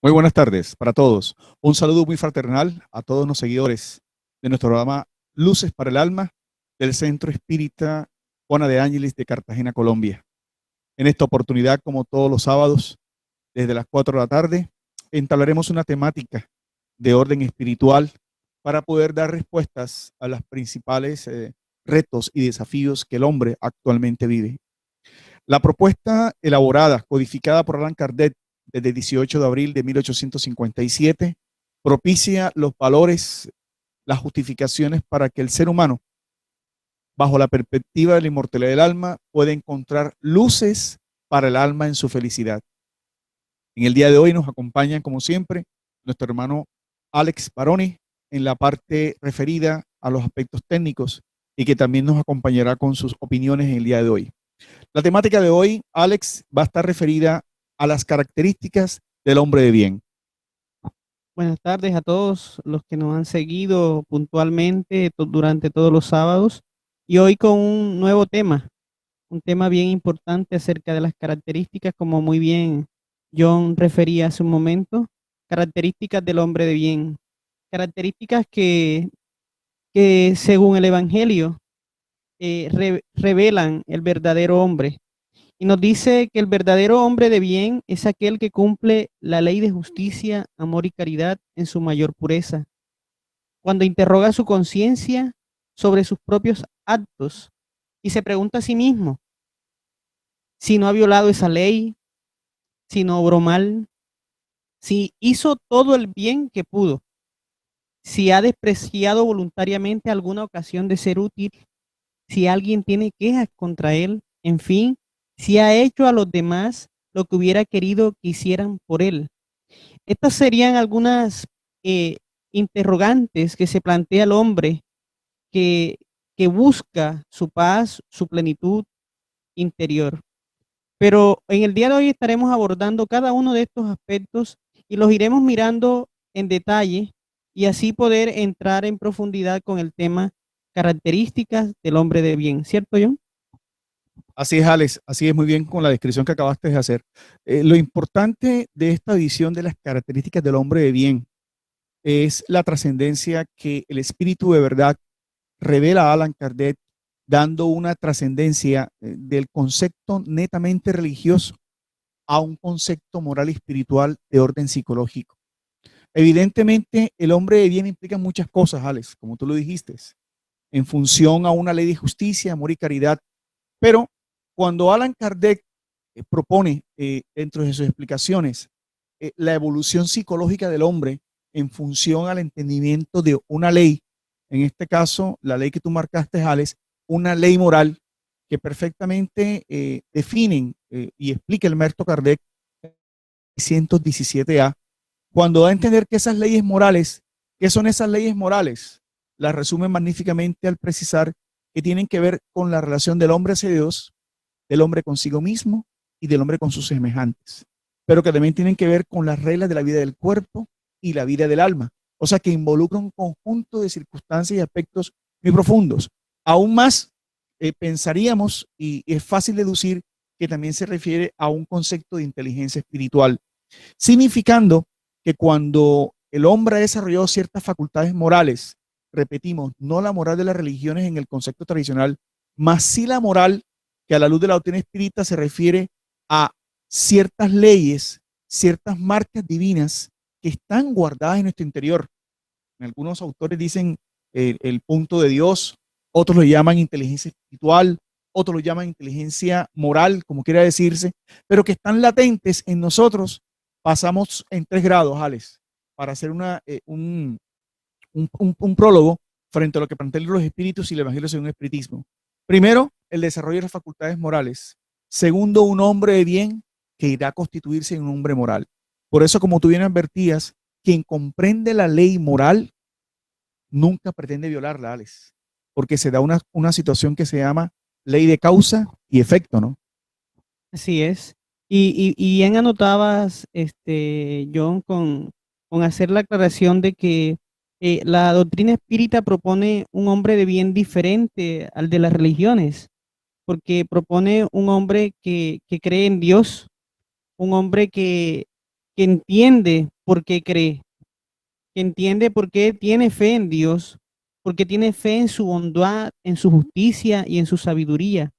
Muy buenas tardes para todos. Un saludo muy fraternal a todos los seguidores de nuestro programa Luces para el Alma del Centro Espírita Juana de Ángeles de Cartagena, Colombia. En esta oportunidad, como todos los sábados, desde las 4 de la tarde, entablaremos una temática de orden espiritual para poder dar respuestas a los principales retos y desafíos que el hombre actualmente vive. La propuesta elaborada, codificada por Allan Kardec desde el 18 de abril de 1857, propicia los valores, las justificaciones para que el ser humano, bajo la perspectiva de la inmortalidad del alma, pueda encontrar luces para el alma en su felicidad. En el día de hoy nos acompañan, como siempre, nuestro hermano Alex Baroni en la parte referida a los aspectos técnicos y que también nos acompañará con sus opiniones en el día de hoy. La temática de hoy, Alex, va a estar referida a las características del hombre de bien. Buenas tardes a todos los que nos han seguido puntualmente durante todos los sábados y hoy con un nuevo tema, un tema bien importante acerca de las características, como muy bien John refería hace un momento, características del hombre de bien, características que según el Evangelio revelan el verdadero hombre. Y nos dice que el verdadero hombre de bien es aquel que cumple la ley de justicia, amor y caridad en su mayor pureza. Cuando interroga su conciencia sobre sus propios actos y se pregunta a sí mismo si no ha violado esa ley, si no obró mal, si hizo todo el bien que pudo, si ha despreciado voluntariamente alguna ocasión de ser útil, si alguien tiene quejas contra él, en fin, si ha hecho a los demás lo que hubiera querido que hicieran por él. Estas serían algunas eh, interrogantes que se plantea el hombre que, que busca su paz, su plenitud interior. Pero en el día de hoy estaremos abordando cada uno de estos aspectos y los iremos mirando en detalle y así poder entrar en profundidad con el tema características del hombre de bien, ¿cierto, John? Así es, Alex, así es muy bien con la descripción que acabaste de hacer. Lo importante de esta visión de las características del hombre de bien es la trascendencia que el espíritu de verdad revela a Allan Kardec, dando una trascendencia del concepto netamente religioso a un concepto moral y espiritual de orden psicológico. Evidentemente, el hombre de bien implica muchas cosas, Alex, como tú lo dijiste, en función a una ley de justicia, amor y caridad. Pero cuando Allan Kardec propone, dentro de sus explicaciones, la evolución psicológica del hombre en función al entendimiento de una ley, en este caso, la ley que tú marcaste, Alex, una ley moral que perfectamente definen y explica el maestro Kardec 117A, cuando da a entender que esas leyes morales, ¿qué son esas leyes morales? Las resume magníficamente al precisar que tienen que ver con la relación del hombre hacia Dios, del hombre consigo mismo y del hombre con sus semejantes, pero que también tienen que ver con las reglas de la vida del cuerpo y la vida del alma. O sea, que involucra un conjunto de circunstancias y aspectos muy profundos. Aún más, pensaríamos, y es fácil deducir, que también se refiere a un concepto de inteligencia espiritual, significando que cuando el hombre ha desarrollado ciertas facultades morales, repetimos, no la moral de las religiones en el concepto tradicional, más sí la moral que a la luz de la doctrina espírita se refiere a ciertas leyes, ciertas marcas divinas que están guardadas en nuestro interior. Algunos autores dicen el punto de Dios, otros lo llaman inteligencia espiritual, otros lo llaman inteligencia moral, como quiera decirse, pero que están latentes en nosotros. Pasamos en 3 grados, Alex, para hacer un prólogo frente a lo que plantean los espíritus y el evangelio según el espiritismo. Primero, el desarrollo de las facultades morales. Segundo, un hombre de bien que irá a constituirse en un hombre moral. Por eso, como tú bien advertías, quien comprende la ley moral nunca pretende violarla, Alex, porque se da una situación que se llama ley de causa y efecto, ¿no? Así es. Y bien anotabas, John, con hacer la aclaración de que la doctrina espírita propone un hombre de bien diferente al de las religiones, porque propone un hombre que cree en Dios, un hombre que entiende por qué cree, que entiende por qué tiene fe en Dios, porque tiene fe en su bondad, en su justicia y en su sabiduría,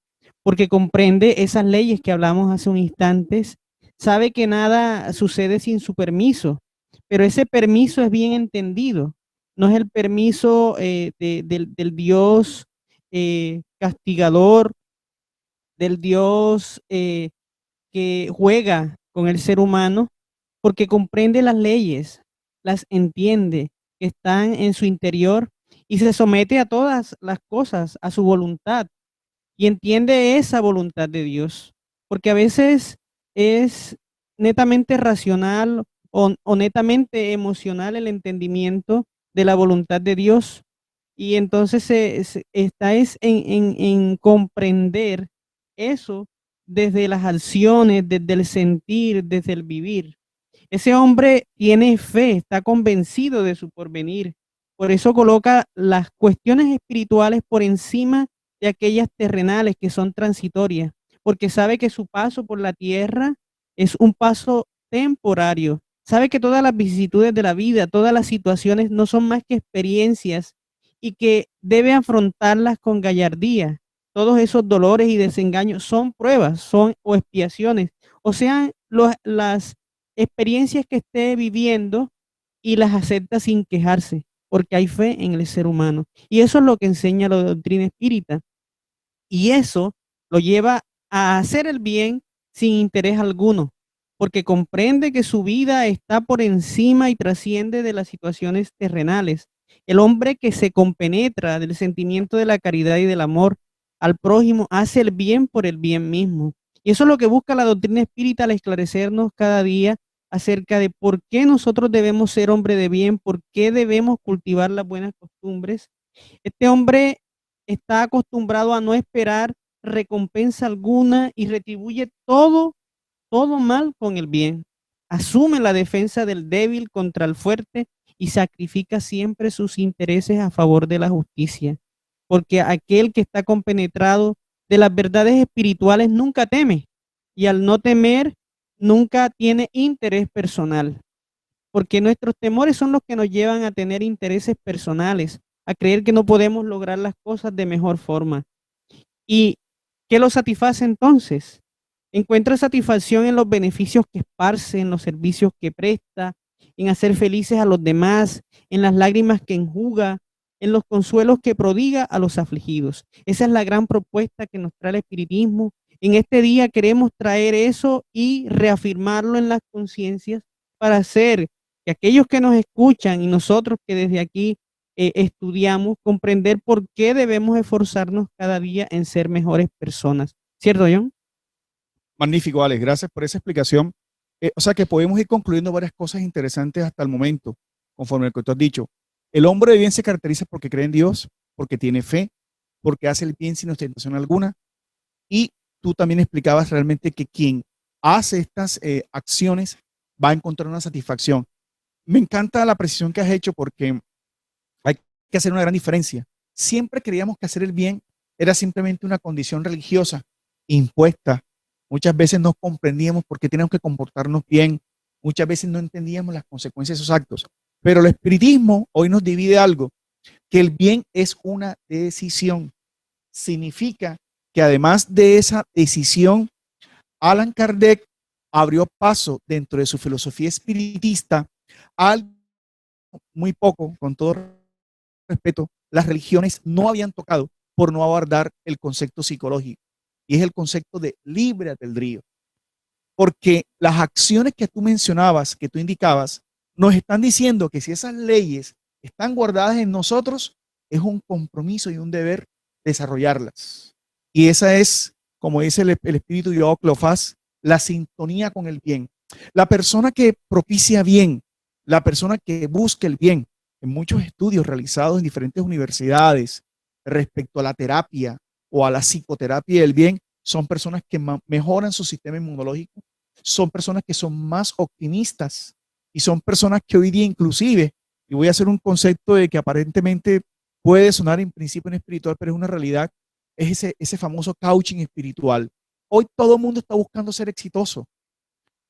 porque comprende esas leyes que hablamos hace un instante, sabe que nada sucede sin su permiso, pero ese permiso es bien entendido, no es el permiso del Dios castigador, del Dios que juega con el ser humano, porque comprende las leyes, las entiende, que están en su interior y se somete a todas las cosas, a su voluntad, y entiende esa voluntad de Dios, porque a veces es netamente racional o netamente emocional el entendimiento de la voluntad de Dios, y entonces está es en comprender eso desde las acciones, desde el sentir, desde el vivir. Ese hombre tiene fe, está convencido de su porvenir. Por eso coloca las cuestiones espirituales por encima de aquellas terrenales que son transitorias, porque sabe que su paso por la tierra es un paso temporario. Sabe que todas las vicisitudes de la vida, todas las situaciones no son más que experiencias y que debe afrontarlas con gallardía. Todos esos dolores y desengaños son pruebas, son o expiaciones, o sean las experiencias que esté viviendo y las acepta sin quejarse, porque hay fe en el ser humano. Y eso es lo que enseña la doctrina espírita. Y eso lo lleva a hacer el bien sin interés alguno, porque comprende que su vida está por encima y trasciende de las situaciones terrenales. El hombre que se compenetra del sentimiento de la caridad y del amor al prójimo hace el bien por el bien mismo. Y eso es lo que busca la doctrina espírita al esclarecernos cada día acerca de por qué nosotros debemos ser hombre de bien, por qué debemos cultivar las buenas costumbres. Este hombre está acostumbrado a no esperar recompensa alguna y retribuye todo mal con el bien. Asume la defensa del débil contra el fuerte y sacrifica siempre sus intereses a favor de la justicia. Porque aquel que está compenetrado de las verdades espirituales nunca teme y al no temer nunca tiene interés personal. Porque nuestros temores son los que nos llevan a tener intereses personales, a creer que no podemos lograr las cosas de mejor forma. ¿Y qué lo satisface entonces? Encuentra satisfacción en los beneficios que esparce, en los servicios que presta, en hacer felices a los demás, en las lágrimas que enjuga, en los consuelos que prodiga a los afligidos. Esa es la gran propuesta que nos trae el espiritismo. En este día queremos traer eso y reafirmarlo en las conciencias para hacer que aquellos que nos escuchan y nosotros que desde aquí estudiamos, comprender por qué debemos esforzarnos cada día en ser mejores personas. ¿Cierto, John? Magnífico, Alex. Gracias por esa explicación. O sea que podemos ir concluyendo varias cosas interesantes hasta el momento, conforme a lo que tú has dicho. El hombre de bien se caracteriza porque cree en Dios, porque tiene fe, porque hace el bien sin ostentación alguna. Y tú también explicabas realmente que quien hace estas acciones va a encontrar una satisfacción. Me encanta la precisión que has hecho porque hay que hacer una gran diferencia. Siempre creíamos que hacer el bien era simplemente una condición religiosa impuesta. Muchas veces no comprendíamos por qué teníamos que comportarnos bien. Muchas veces no entendíamos las consecuencias de esos actos. Pero el espiritismo hoy nos divide algo, que el bien es una decisión. Significa que además de esa decisión, Allan Kardec abrió paso dentro de su filosofía espiritista a algo muy poco, con todo respeto, las religiones no habían tocado por no abordar el concepto psicológico, y es el concepto de libre albedrío. Porque las acciones que tú mencionabas, que tú indicabas, nos están diciendo que si esas leyes están guardadas en nosotros, es un compromiso y un deber desarrollarlas. Y esa es, como dice el espíritu de Cleofás, la sintonía con el bien. La persona que propicia bien, la persona que busca el bien, en muchos estudios realizados en diferentes universidades respecto a la terapia o a la psicoterapia del bien, son personas que mejoran su sistema inmunológico, son personas que son más optimistas y son personas que hoy día inclusive, y voy a hacer un concepto de que aparentemente puede sonar en principio en espiritual, pero es una realidad, es ese famoso coaching espiritual. Hoy todo el mundo está buscando ser exitoso.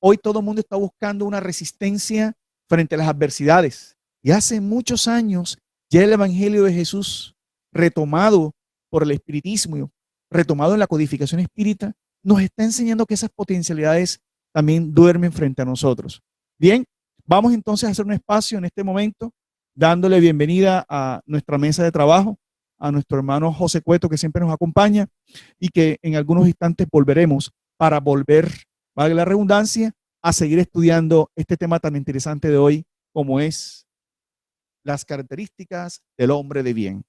Hoy todo el mundo está buscando una resistencia frente a las adversidades. Y hace muchos años ya el Evangelio de Jesús, retomado por el espiritismo, retomado en la codificación espírita, nos está enseñando que esas potencialidades también duermen frente a nosotros. Bien, vamos entonces a hacer un espacio en este momento, dándole bienvenida a nuestra mesa de trabajo, a nuestro hermano José Cueto, que siempre nos acompaña y que en algunos instantes volveremos para volver, valga la redundancia, a seguir estudiando este tema tan interesante de hoy, como es las características del hombre de bien.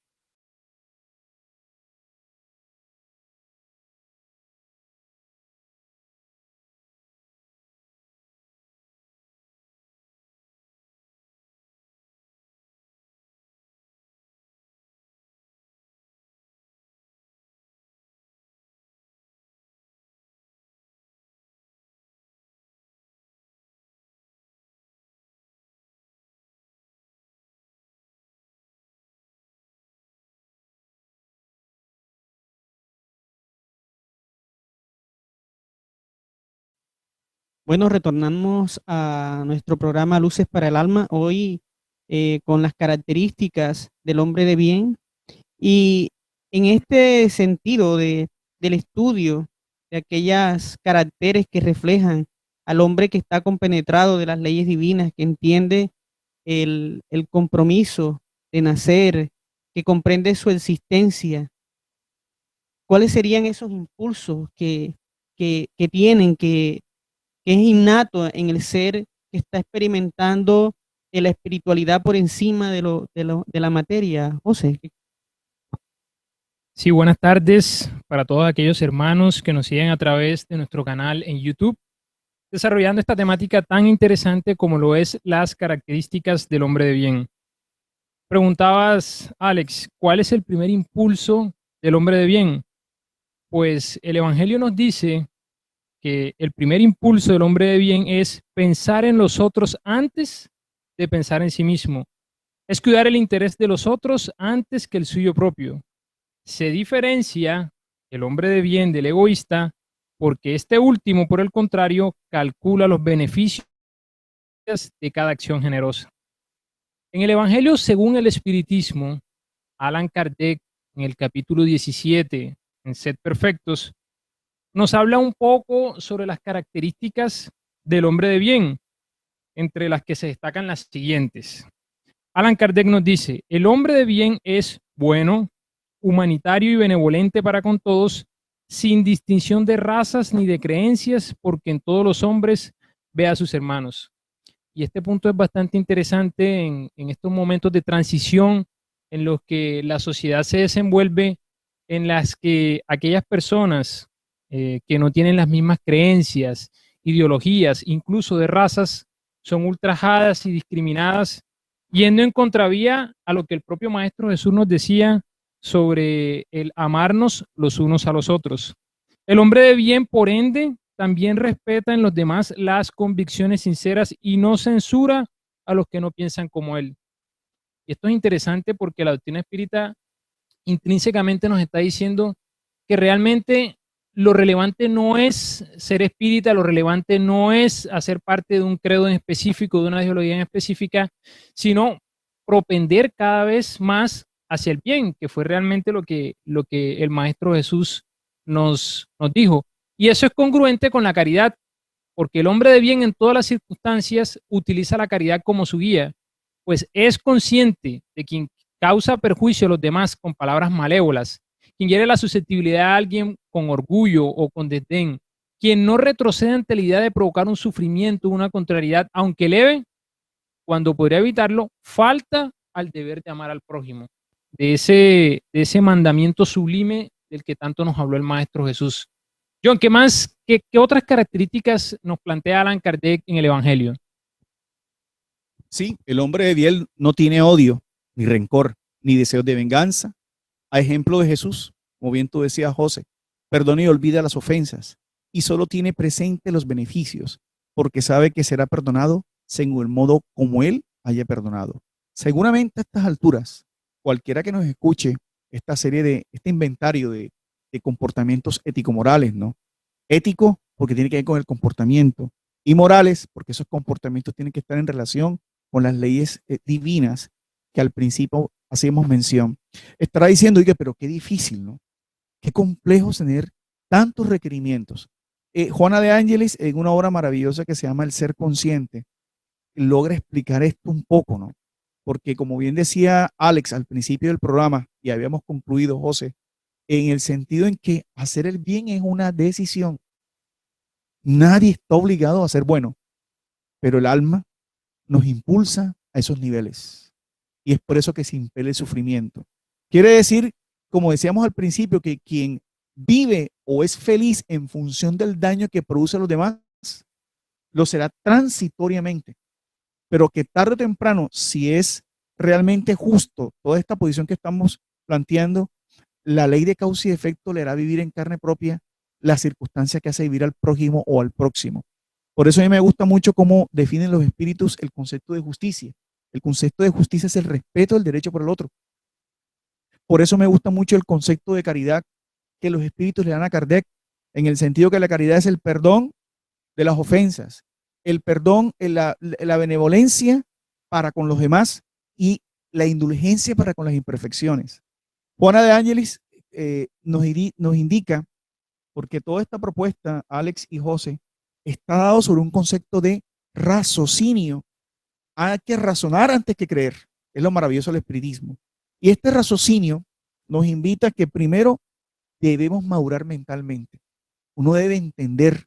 Bueno, retornamos a nuestro programa Luces para el Alma, hoy con las características del hombre de bien. Y en este sentido del estudio de aquellas caracteres que reflejan al hombre que está compenetrado de las leyes divinas, que entiende el compromiso de nacer, que comprende su existencia, ¿cuáles serían esos impulsos que tienen, que es innato en el ser que está experimentando la espiritualidad por encima de la materia? José. Sí, buenas tardes para todos aquellos hermanos que nos siguen a través de nuestro canal en YouTube, desarrollando esta temática tan interesante como lo es las características del hombre de bien. Preguntabas, Alex, ¿cuál es el primer impulso del hombre de bien? Pues el Evangelio nos dice que el primer impulso del hombre de bien es pensar en los otros antes de pensar en sí mismo. Es cuidar el interés de los otros antes que el suyo propio. Se diferencia el hombre de bien del egoísta porque este último, por el contrario, calcula los beneficios de cada acción generosa. En el Evangelio según el Espiritismo, Allan Kardec, en el capítulo 17, en Sed Perfectos, nos habla un poco sobre las características del hombre de bien, entre las que se destacan las siguientes. Allan Kardec nos dice, el hombre de bien es bueno, humanitario y benevolente para con todos, sin distinción de razas ni de creencias, porque en todos los hombres ve a sus hermanos. Y este punto es bastante interesante en estos momentos de transición en los que la sociedad se desenvuelve, en las que aquellas personas que no tienen las mismas creencias, ideologías, incluso de razas, son ultrajadas y discriminadas, yendo en contravía a lo que el propio Maestro Jesús nos decía sobre el amarnos los unos a los otros. El hombre de bien, por ende, también respeta en los demás las convicciones sinceras y no censura a los que no piensan como él. Y esto es interesante porque la doctrina espírita intrínsecamente nos está diciendo que realmente lo relevante no es ser espírita, lo relevante no es hacer parte de un credo en específico, de una ideología en específica, sino propender cada vez más hacia el bien, que fue realmente lo que el Maestro Jesús nos dijo. Y eso es congruente con la caridad, porque el hombre de bien en todas las circunstancias utiliza la caridad como su guía, pues es consciente de quien causa perjuicio a los demás con palabras malévolas, quien hiere la susceptibilidad a alguien con orgullo o con desdén, quien no retrocede ante la idea de provocar un sufrimiento, una contrariedad, aunque leve, cuando podría evitarlo, falta al deber de amar al prójimo, de ese mandamiento sublime del que tanto nos habló el Maestro Jesús. John, ¿qué más, qué otras características nos plantea Allan Kardec en el Evangelio? Sí, el hombre de bien no tiene odio, ni rencor, ni deseos de venganza. A ejemplo de Jesús, como bien tú decías, José, perdona y olvida las ofensas y solo tiene presente los beneficios, porque sabe que será perdonado según el modo como Él haya perdonado. Seguramente a estas alturas, cualquiera que nos escuche esta serie de, este inventario de comportamientos ético-morales, ¿no? Ético porque tiene que ver con el comportamiento, y morales, porque esos comportamientos tienen que estar en relación con las leyes divinas que al principio hacíamos mención. Estará diciendo, oiga, pero qué difícil, ¿no? Qué complejo tener tantos requerimientos. Juana de Ángeles, en una obra maravillosa que se llama El Ser Consciente, logra explicar esto un poco, ¿no? Porque como bien decía Alex al principio del programa, y habíamos concluido, José, en el sentido en que hacer el bien es una decisión. Nadie está obligado a ser bueno, pero el alma nos impulsa a esos niveles. Y es por eso que se impele el sufrimiento. Quiere decir, como decíamos al principio, que quien vive o es feliz en función del daño que produce a los demás, lo será transitoriamente. Pero que tarde o temprano, si es realmente justo toda esta posición que estamos planteando, la ley de causa y efecto le hará vivir en carne propia la circunstancia que hace vivir al prójimo o al próximo. Por eso a mí me gusta mucho cómo definen los espíritus el concepto de justicia. El concepto de justicia es el respeto del derecho por el otro. Por eso me gusta mucho el concepto de caridad que los espíritus le dan a Kardec, en el sentido que la caridad es el perdón de las ofensas, el perdón, la benevolencia para con los demás y la indulgencia para con las imperfecciones. Juana de Ángeles nos indica, porque toda esta propuesta, Alex y José, está dado sobre un concepto de raciocinio. Hay que razonar antes que creer. Es lo maravilloso del espiritismo. Y este raciocinio nos invita a que primero debemos madurar mentalmente. Uno debe entender,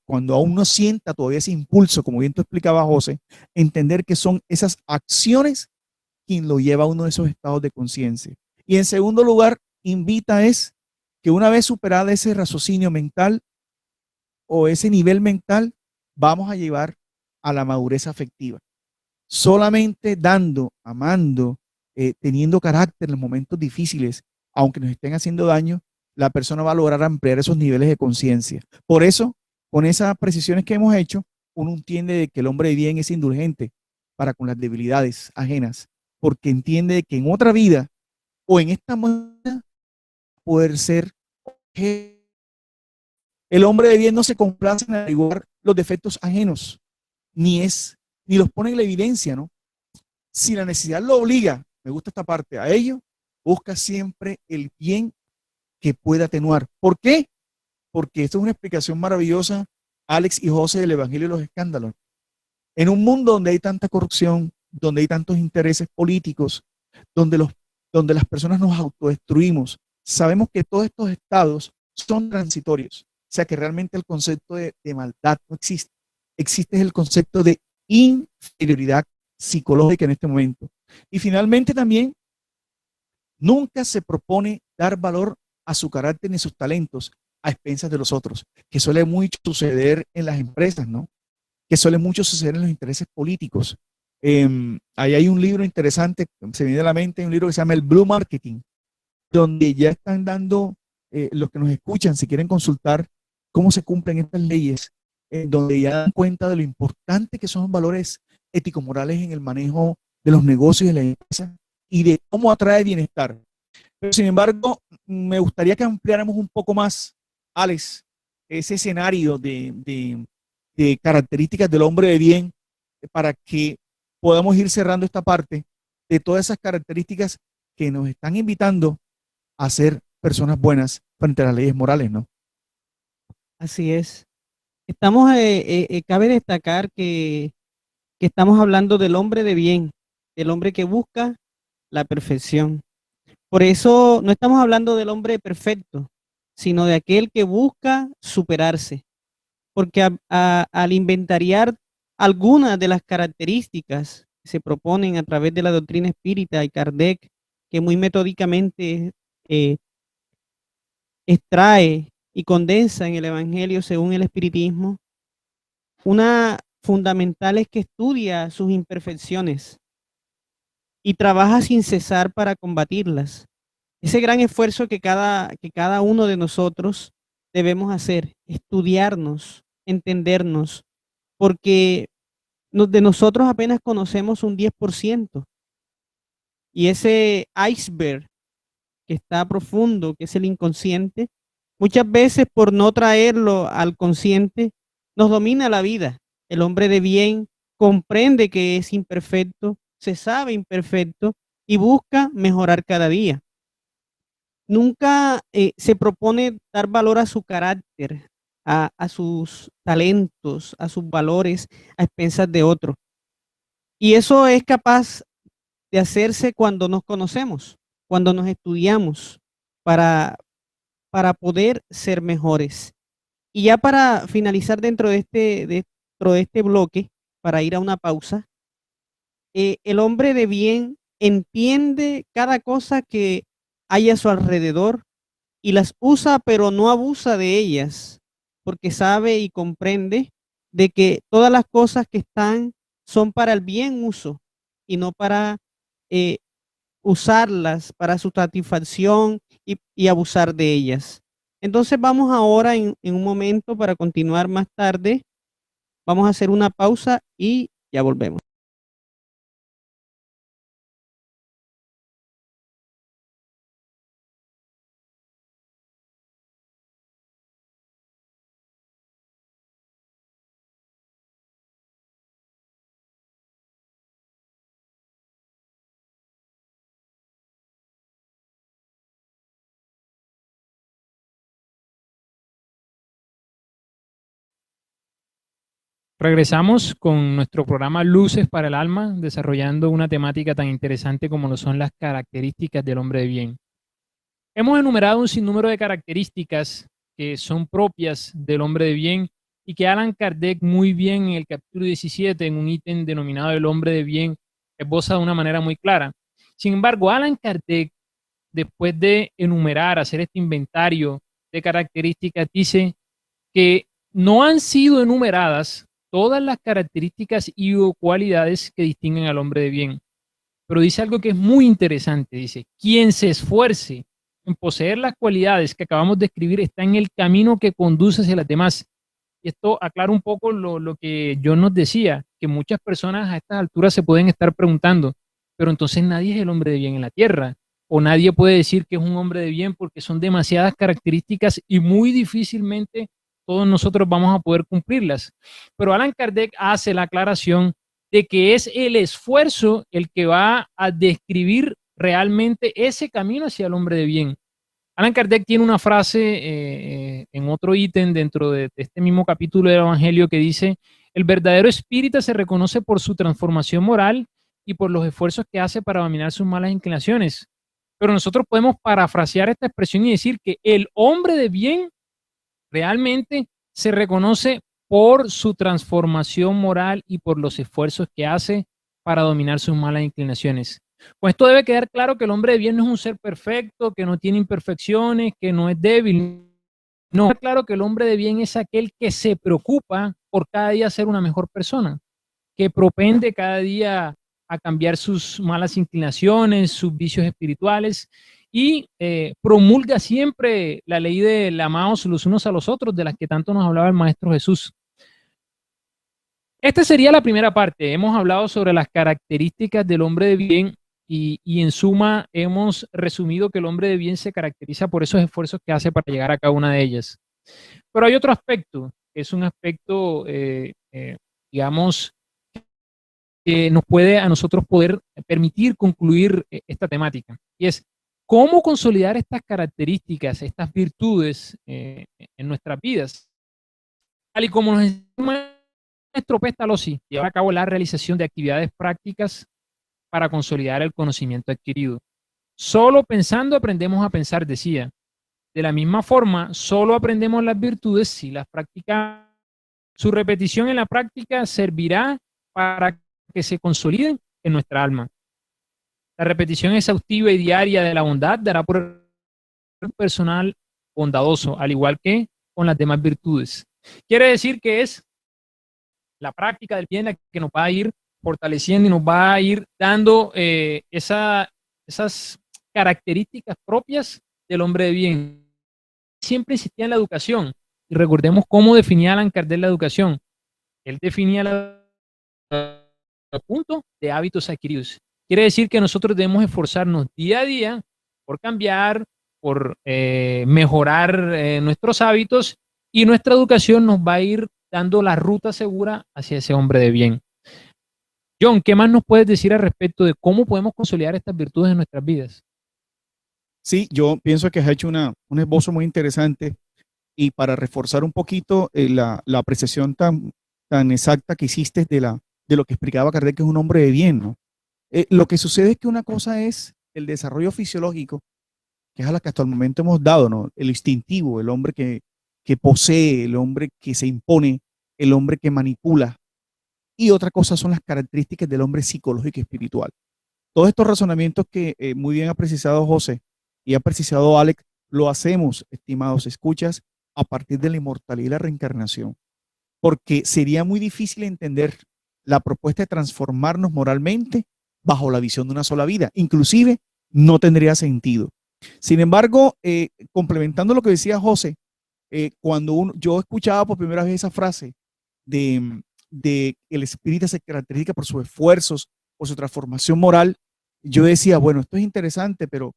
cuando aún no sienta todavía ese impulso, como bien tú explicabas, José, entender que son esas acciones quien lo lleva a uno de esos estados de conciencia. Y en segundo lugar, invita es que una vez superada ese raciocinio mental o ese nivel mental, vamos a llevar a la madurez afectiva. Solamente dando, amando, teniendo carácter en los momentos difíciles, aunque nos estén haciendo daño, la persona va a lograr ampliar esos niveles de conciencia. Por eso, con esas precisiones que hemos hecho, uno entiende de que el hombre de bien es indulgente para con las debilidades ajenas, porque entiende que en otra vida o en esta vida poder ser. El hombre de bien no se complace en averiguar los defectos ajenos, ni los pone en la evidencia, ¿no? Si la necesidad lo obliga, me gusta esta parte, a ello, busca siempre el bien que pueda atenuar. ¿Por qué? Porque esto es una explicación maravillosa, Alex y José, del Evangelio de los Escándalos. En un mundo donde hay tanta corrupción, donde hay tantos intereses políticos, donde las personas nos autodestruimos, sabemos que todos estos estados son transitorios. O sea que realmente el concepto de maldad no existe. Existe el concepto de inferioridad psicológica en este momento. Y finalmente también, nunca se propone dar valor a su carácter ni sus talentos a expensas de los otros, que suele mucho suceder en las empresas, ¿no? Que suele mucho suceder en los intereses políticos. Ahí hay un libro interesante, se me viene a la mente, un libro que se llama El Blue Marketing, donde ya están dando, los que nos escuchan, si quieren consultar cómo se cumplen estas leyes, donde ya dan cuenta de lo importante que son los valores ético-morales en el manejo de los negocios y de la empresa y de cómo atrae bienestar. Pero sin embargo, me gustaría que ampliáramos un poco más, Alex, ese escenario de características del hombre de bien para que podamos ir cerrando esta parte de todas esas características que nos están invitando a ser personas buenas frente a las leyes morales, ¿no? Así es. Cabe destacar que estamos hablando del hombre de bien, del hombre que busca la perfección. Por eso no estamos hablando del hombre perfecto, sino de aquel que busca superarse. Porque al inventariar algunas de las características que se proponen a través de la doctrina espírita y Kardec, que muy metódicamente extrae y condensa en el Evangelio según el espiritismo, una fundamental es que estudia sus imperfecciones y trabaja sin cesar para combatirlas. Ese gran esfuerzo que cada uno de nosotros debemos hacer, estudiarnos, entendernos, porque de nosotros apenas conocemos un 10%. Y ese iceberg que está profundo, que es el inconsciente, muchas veces por no traerlo al consciente, nos domina la vida. El hombre de bien comprende que es imperfecto, se sabe imperfecto y busca mejorar cada día. Nunca se propone dar valor a su carácter, a sus talentos, a sus valores a expensas de otro. Y eso es capaz de hacerse cuando nos conocemos, cuando nos estudiamos para, para poder ser mejores. Y ya para finalizar dentro de este bloque, para ir a una pausa, el hombre de bien entiende cada cosa que hay a su alrededor y las usa, pero no abusa de ellas, porque sabe y comprende de que todas las cosas que están son para el bien uso y no para eh, usarlas para su satisfacción y abusar de ellas. Entonces vamos ahora en un momento para continuar más tarde. Vamos a hacer una pausa y ya volvemos. Regresamos con nuestro programa Luces para el Alma, desarrollando una temática tan interesante como lo son las características del hombre de bien. Hemos enumerado un sinnúmero de características que son propias del hombre de bien y que Allan Kardec muy bien en el capítulo 17, en un ítem denominado el hombre de bien, esboza de una manera muy clara. Sin embargo, Allan Kardec, después de enumerar, hacer este inventario de características, dice que no han sido enumeradas todas las características y o cualidades que distinguen al hombre de bien. Pero dice algo que es muy interesante, dice, quien se esfuerce en poseer las cualidades que acabamos de escribir está en el camino que conduce hacia las demás. Y esto aclara un poco lo que yo nos decía, que muchas personas a estas alturas se pueden estar preguntando, pero entonces nadie es el hombre de bien en la tierra, o nadie puede decir que es un hombre de bien porque son demasiadas características y muy difícilmente todos nosotros vamos a poder cumplirlas. Pero Allan Kardec hace la aclaración de que es el esfuerzo el que va a describir realmente ese camino hacia el hombre de bien. Allan Kardec tiene una frase en otro ítem dentro de este mismo capítulo del Evangelio que dice, el verdadero espírita se reconoce por su transformación moral y por los esfuerzos que hace para dominar sus malas inclinaciones. Pero nosotros podemos parafrasear esta expresión y decir que el hombre de bien realmente se reconoce por su transformación moral y por los esfuerzos que hace para dominar sus malas inclinaciones. Pues esto debe quedar claro que el hombre de bien no es un ser perfecto, que no tiene imperfecciones, que no es débil. No, está claro que el hombre de bien es aquel que se preocupa por cada día ser una mejor persona, que propende cada día a cambiar sus malas inclinaciones, sus vicios espirituales y promulga siempre la ley del amaos los unos a los otros, de las que tanto nos hablaba el Maestro Jesús. Esta sería la primera parte. Hemos hablado sobre las características del hombre de bien y en suma hemos resumido que el hombre de bien se caracteriza por esos esfuerzos que hace para llegar a cada una de ellas. Pero hay otro aspecto, que es un aspecto, digamos, que nos puede a nosotros poder permitir concluir esta temática. Y es cómo consolidar estas características, estas virtudes en nuestras vidas. Tal y como nos enseña nuestro Pestalozzi, llevar a cabo la realización de actividades prácticas para consolidar el conocimiento adquirido. Solo pensando aprendemos a pensar, decía. De la misma forma, solo aprendemos las virtudes si las practicamos. Su repetición en la práctica servirá para que se consoliden en nuestra alma. La repetición exhaustiva y diaria de la bondad dará por el personal bondadoso, al igual que con las demás virtudes. Quiere decir que es la práctica del bien la que nos va a ir fortaleciendo y nos va a ir dando esas características propias del hombre de bien. Siempre insistía en la educación. Y recordemos cómo definía Allan Kardec la educación. Él definía el punto de hábitos adquiridos. Quiere decir que nosotros debemos esforzarnos día a día por cambiar, por mejorar nuestros hábitos y nuestra educación nos va a ir dando la ruta segura hacia ese hombre de bien. John, ¿qué más nos puedes decir al respecto de cómo podemos consolidar estas virtudes en nuestras vidas? Sí, yo pienso que has hecho un esbozo muy interesante y para reforzar un poquito la apreciación tan exacta que hiciste de lo que explicaba Kardec, que es un hombre de bien, ¿no? Lo que sucede es que una cosa es el desarrollo fisiológico, que es a la que hasta el momento hemos dado, ¿no? El instintivo, el hombre que posee, el hombre que se impone, el hombre que manipula. Y otra cosa son las características del hombre psicológico y espiritual. Todos estos razonamientos que muy bien ha precisado José y ha precisado Alex, lo hacemos, estimados escuchas, a partir de la inmortalidad y la reencarnación. Porque sería muy difícil entender la propuesta de transformarnos moralmente bajo la visión de una sola vida. Inclusive, no tendría sentido. Sin embargo, complementando lo que decía José, yo escuchaba por primera vez esa frase de el espíritu se caracteriza por sus esfuerzos, por su transformación moral, yo decía, bueno, esto es interesante, pero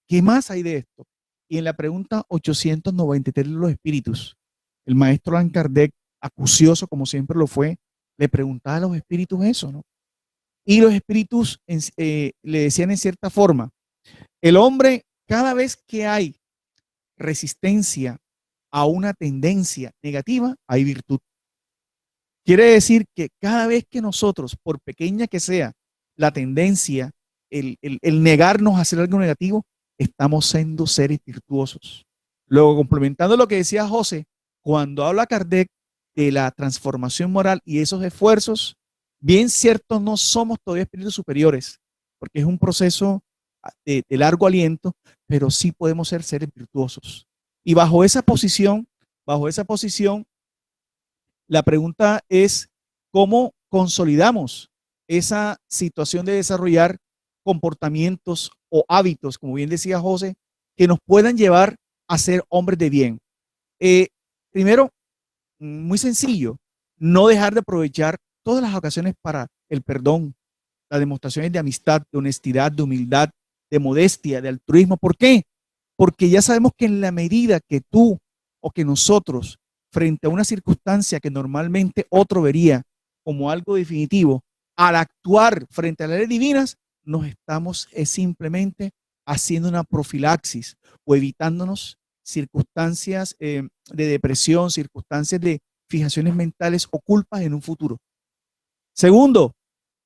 ¿qué más hay de esto? Y en la pregunta 893 de los espíritus, el maestro Allan Kardec, acucioso como siempre lo fue, le preguntaba a los espíritus eso, ¿no? Y los espíritus le decían en cierta forma, el hombre, cada vez que hay resistencia a una tendencia negativa, hay virtud. Quiere decir que cada vez que nosotros, por pequeña que sea la tendencia, el negarnos a hacer algo negativo, estamos siendo seres virtuosos. Luego, complementando lo que decía José, cuando habla Kardec de la transformación moral y esos esfuerzos, bien cierto, no somos todavía espíritus superiores, porque es un proceso de largo aliento, pero sí podemos ser seres virtuosos. Y bajo esa posición, la pregunta es cómo consolidamos esa situación de desarrollar comportamientos o hábitos, como bien decía José, que nos puedan llevar a ser hombres de bien. Primero, muy sencillo, no dejar de aprovechar todas las ocasiones para el perdón, las demostraciones de amistad, de honestidad, de humildad, de modestia, de altruismo. ¿Por qué? Porque ya sabemos que en la medida que tú o que nosotros, frente a una circunstancia que normalmente otro vería como algo definitivo, al actuar frente a las leyes divinas, nos estamos simplemente haciendo una profilaxis o evitándonos circunstancias de depresión, circunstancias de fijaciones mentales o culpas en un futuro. Segundo,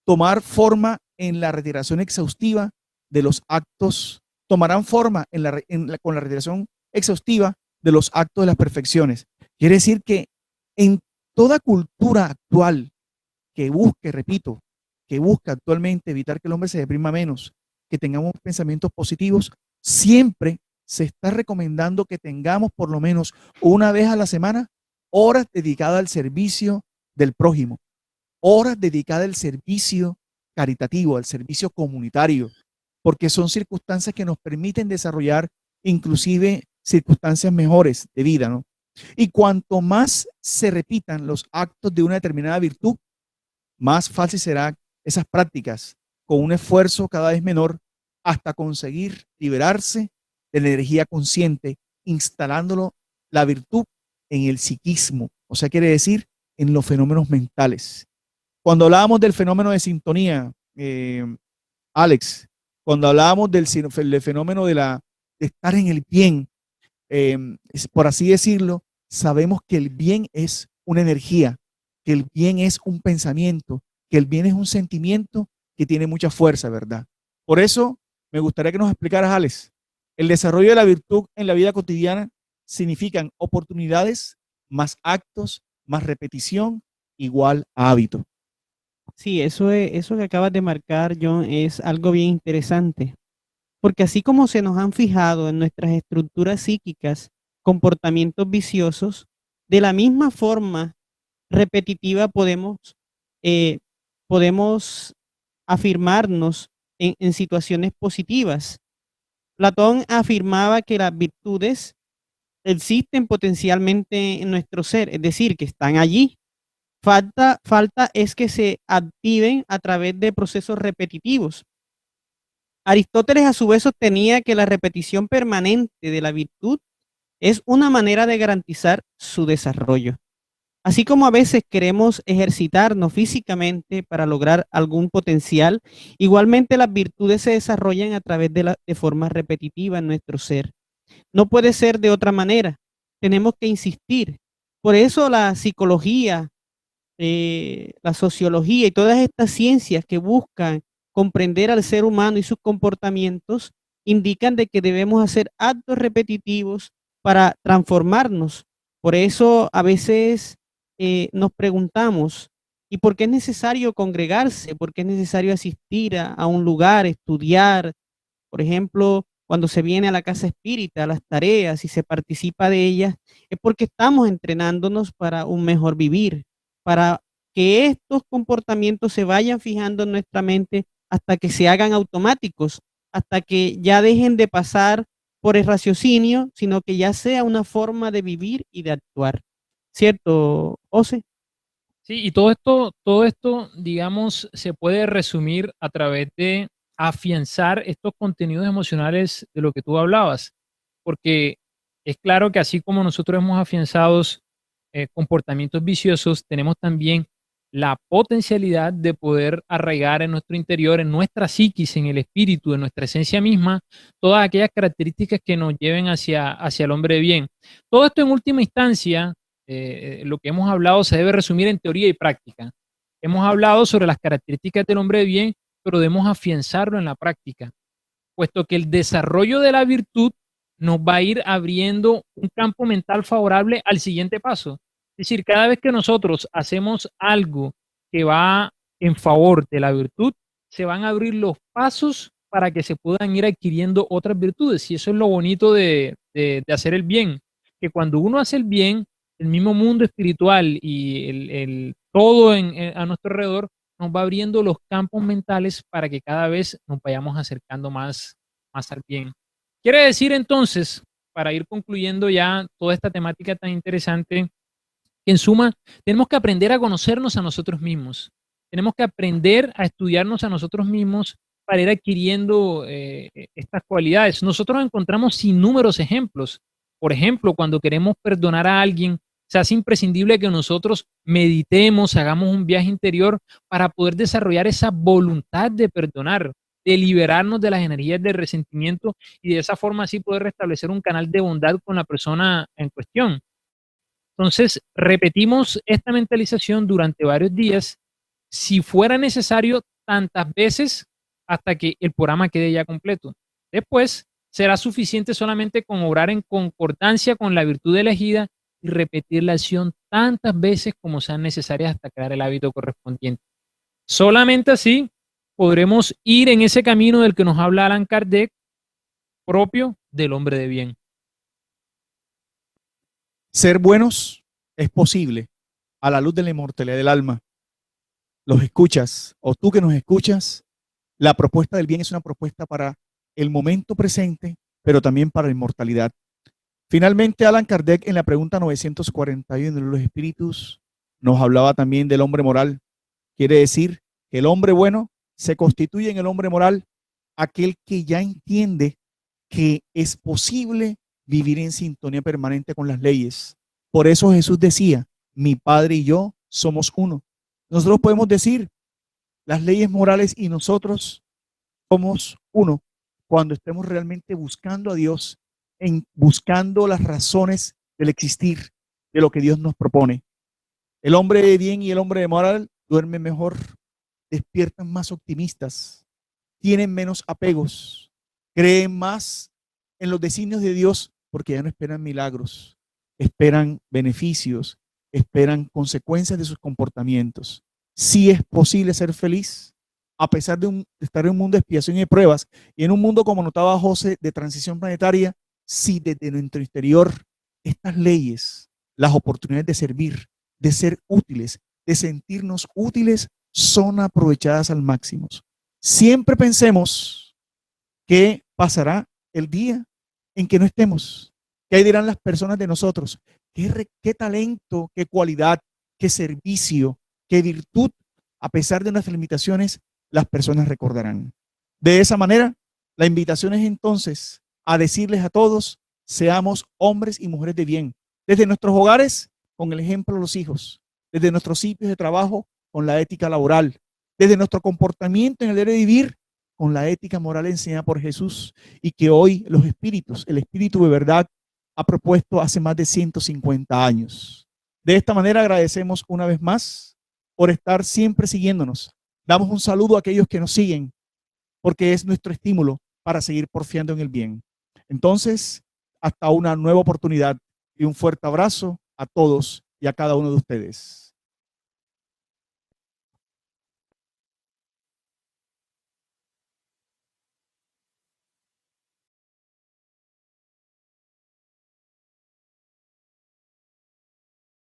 tomar forma en la retiración exhaustiva de los actos, tomarán forma con la retiración exhaustiva de los actos de las perfecciones. Quiere decir que en toda cultura actual que busque, repito, que busca actualmente evitar que el hombre se deprima menos, que tengamos pensamientos positivos, siempre se está recomendando que tengamos por lo menos una vez a la semana horas dedicadas al servicio del prójimo, horas dedicadas al servicio caritativo, al servicio comunitario, porque son circunstancias que nos permiten desarrollar inclusive circunstancias mejores de vida, ¿no? Y cuanto más se repitan los actos de una determinada virtud, más fácil será esas prácticas con un esfuerzo cada vez menor hasta conseguir liberarse de la energía consciente, instalándolo la virtud en el psiquismo, o sea, quiere decir en los fenómenos mentales. Cuando hablábamos del fenómeno de sintonía, Alex, cuando hablábamos del fenómeno de estar en el bien, por así decirlo, sabemos que el bien es una energía, que el bien es un pensamiento, que el bien es un sentimiento que tiene mucha fuerza, ¿verdad? Por eso me gustaría que nos explicaras, Alex, el desarrollo de la virtud en la vida cotidiana significan oportunidades más actos, más repetición, igual a hábito. Sí, eso que acabas de marcar, John, es algo bien interesante, porque así como se nos han fijado en nuestras estructuras psíquicas comportamientos viciosos, de la misma forma repetitiva eh, podemos afirmarnos en situaciones positivas. Platón afirmaba que las virtudes existen potencialmente en nuestro ser, es decir, que están allí. Falta es que se activen a través de procesos repetitivos. Aristóteles a su vez sostenía que la repetición permanente de la virtud es una manera de garantizar su desarrollo. Así como a veces queremos ejercitarnos físicamente para lograr algún potencial, igualmente las virtudes se desarrollan a través de forma repetitiva en nuestro ser. No puede ser de otra manera. Tenemos que insistir. Por eso la psicología, la sociología y todas estas ciencias que buscan comprender al ser humano y sus comportamientos indican de que debemos hacer actos repetitivos para transformarnos. Por eso a veces nos preguntamos, ¿y por qué es necesario congregarse? ¿Por qué es necesario asistir a un lugar, estudiar? Por ejemplo, cuando se viene a la casa espírita, a las tareas y se participa de ellas, es porque estamos entrenándonos para un mejor vivir, para que estos comportamientos se vayan fijando en nuestra mente hasta que se hagan automáticos, hasta que ya dejen de pasar por el raciocinio, sino que ya sea una forma de vivir y de actuar. ¿Cierto, Ose? Sí, y todo esto, digamos, se puede resumir a través de afianzar estos contenidos emocionales de lo que tú hablabas, porque es claro que así como nosotros hemos afianzado comportamientos viciosos, tenemos también la potencialidad de poder arraigar en nuestro interior, en nuestra psiquis, en el espíritu, en nuestra esencia misma, todas aquellas características que nos lleven hacia el hombre de bien. Todo esto en última instancia, lo que hemos hablado se debe resumir en teoría y práctica. Hemos hablado sobre las características del hombre de bien, pero debemos afianzarlo en la práctica, puesto que el desarrollo de la virtud nos va a ir abriendo un campo mental favorable al siguiente paso. Es decir, cada vez que nosotros hacemos algo que va en favor de la virtud, se van a abrir los pasos para que se puedan ir adquiriendo otras virtudes. Y eso es lo bonito de hacer el bien, que cuando uno hace el bien, el mismo mundo espiritual y todo a nuestro alrededor nos va abriendo los campos mentales para que cada vez nos vayamos acercando más al bien. Quiere decir entonces, para ir concluyendo ya toda esta temática tan interesante, que en suma tenemos que aprender a conocernos a nosotros mismos. Tenemos que aprender a estudiarnos a nosotros mismos para ir adquiriendo estas cualidades. Nosotros encontramos innúmeros ejemplos. Por ejemplo, cuando queremos perdonar a alguien, se hace imprescindible que nosotros meditemos, hagamos un viaje interior para poder desarrollar esa voluntad de perdonar, de liberarnos de las energías del resentimiento y de esa forma así poder restablecer un canal de bondad con la persona en cuestión. Entonces, repetimos esta mentalización durante varios días, si fuera necesario, tantas veces hasta que el programa quede ya completo. Después, será suficiente solamente con obrar en concordancia con la virtud elegida y repetir la acción tantas veces como sean necesarias hasta crear el hábito correspondiente. Solamente así podremos ir en ese camino del que nos habla Allan Kardec, propio del hombre de bien. Ser buenos es posible a la luz de la inmortalidad del alma. Los escuchas, o tú que nos escuchas, la propuesta del bien es una propuesta para el momento presente, pero también para la inmortalidad. Finalmente, Allan Kardec en la pregunta 941 de los espíritus nos hablaba también del hombre moral. Quiere decir que el hombre bueno se constituye en el hombre moral aquel que ya entiende que es posible vivir en sintonía permanente con las leyes. Por eso Jesús decía, mi Padre y yo somos uno. Nosotros podemos decir, las leyes morales y nosotros somos uno cuando estemos realmente buscando a Dios, buscando las razones del existir, de lo que Dios nos propone. El hombre de bien y el hombre de moral duermen mejor, despiertan más optimistas, tienen menos apegos, creen más en los designios de Dios porque ya no esperan milagros, esperan beneficios, esperan consecuencias de sus comportamientos. Sí es posible ser feliz a pesar de estar en un mundo de expiación y de pruebas y en un mundo, como notaba José, de transición planetaria, si desde nuestro interior estas leyes, las oportunidades de servir, de ser útiles, de sentirnos útiles, son aprovechadas al máximo. Siempre pensemos qué pasará el día en que no estemos, qué dirán las personas de nosotros, qué talento, qué cualidad, qué servicio, qué virtud, a pesar de nuestras limitaciones, las personas recordarán. De esa manera, la invitación es entonces a decirles a todos, seamos hombres y mujeres de bien, desde nuestros hogares, con el ejemplo de los hijos, desde nuestros sitios de trabajo con la ética laboral, desde nuestro comportamiento en el deber vivir con la ética moral enseñada por Jesús y que hoy los espíritus, el espíritu de verdad ha propuesto hace más de 150 años. De esta manera agradecemos una vez más por estar siempre siguiéndonos. Damos un saludo a aquellos que nos siguen porque es nuestro estímulo para seguir porfiando en el bien. Entonces, hasta una nueva oportunidad y un fuerte abrazo a todos y a cada uno de ustedes.